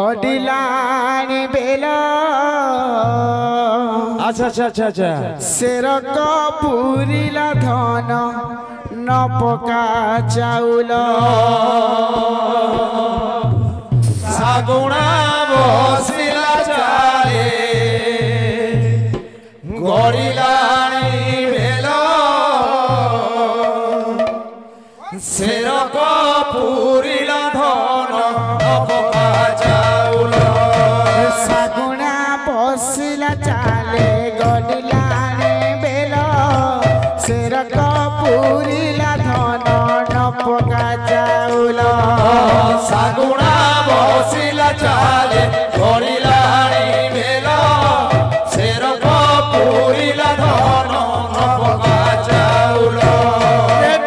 गडिलानी बेला अच्छा अच्छा अच्छा अच्छा सेरक पुरीला धन न पका चाउल सागुणा बसिला चाले गडिलानी बेला सेरक पुरीला धन न पका चाउल सागुणा बसिला चाले गडिलानी बेला सेरक पुरीला धन न पका चाउल सागुणा बसिला चाले गडिलानी बेला सेरक पुरीला धन न पका चाउल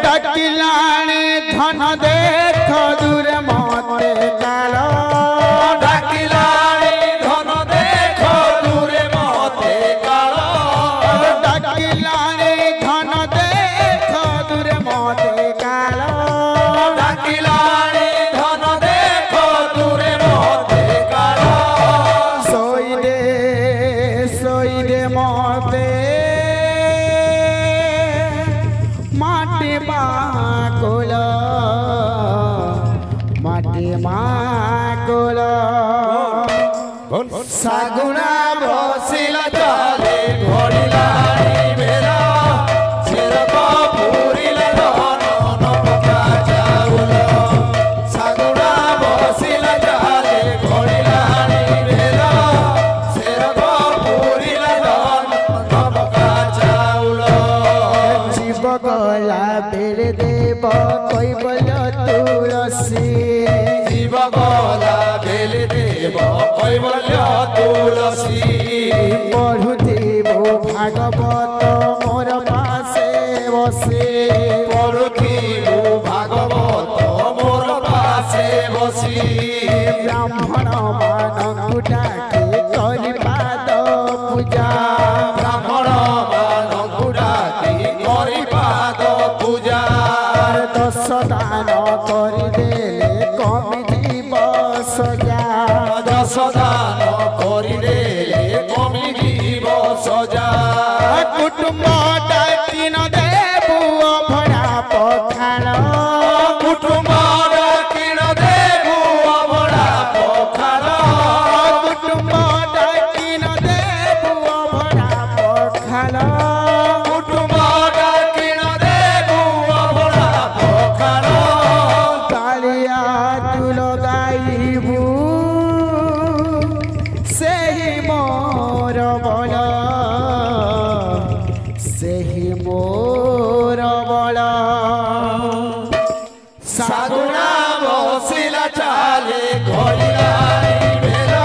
डाकिलानी धन देख दूर मते काल डाकिलानी धन देख दूरे मते काल डाकिलानी धन देख दूर मते काल डाकिलानी धन देख दूरे मते काल सोई दे मते माटी माकुल सागुणा बसिला चाले गडिलानी बेला सेरक पुरीला धन न पका चाउल सागुणा बसिला चाले गडिलानी बेला सेरक पुरीला धन न पका चाउल जीव गला बेले देव कोई बोल तुलसी जीव गला बेले देव कैवल्य तुलसी पढ़ुदेव भागवत मोर पासे बसे पढ़ुथिबु भागवत मोर पासे बसी ब्राह्मण मानकु डाके करि पाद पूजा ब्राह्मण मानकु डाकी करि पाद पूजा दश दान करिदेले कमि जीव सजा दश दान करिदेले कमि जीव सजा कुटुंब डाकी न देबु अभड़ा पखाल कुटुंब डाकिन देबु अभड़ा पखाल कुटुंब डाकी न देबु अभड़ा पखाल कुटुंब डाकिन देबु अभड़ा पखाल कालिया तू लगाइबू सेही मोर बल सेही मोर बल सागुणा बसिला चाले गडिलानी बेला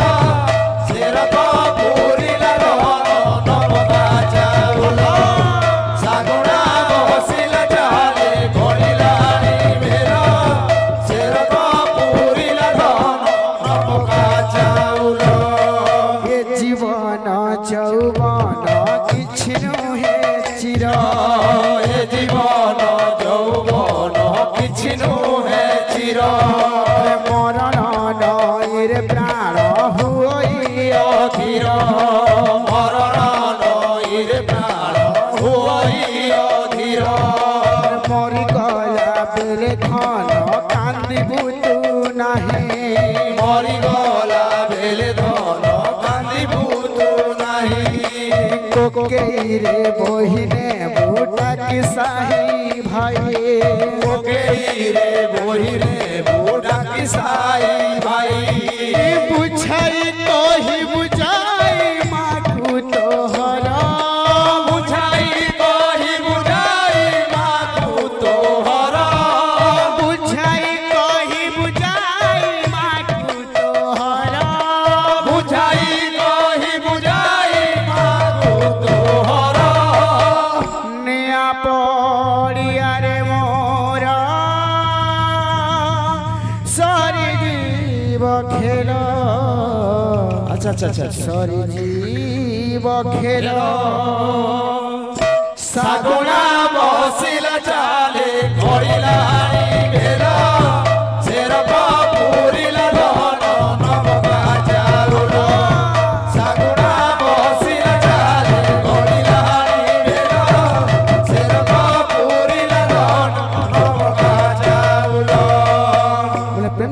सेरक पुरीला धन न पका चाउल सागुणा बसिला चाले गडिलानी बेला सेरक पुरीला धन न पका चाउल ये जीवन चौवन किछि नुहे चिर ए जीवन यौवन किछि नुहे चिर मरण नईर प्राण हुई अधीर मरण नईरे प्राण हुई अधीर मरी गला बेले धन कांदिबू तू नाही मरिगला बेले धन कांदिबू तू नाही कोकेरे बहिने बुटा की साही भाई कोकेरे बोहिरे बूढ़ा किसाई भाई बुझाई कही बुझाई माकू तोहर बुझाई कही बुझाई मातू तोहर बुझाई कही बुझाई माकू तोहर बुझाई कही बुझाई मातू तोहर निया पड़िया रे मोर सरी जीव खेल अच्छा अच्छा अच्छा सरी जीव खेल सागुणा बसिला चाले गडिलानी बेला सेरक पुरी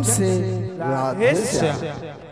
से राधे श्याम।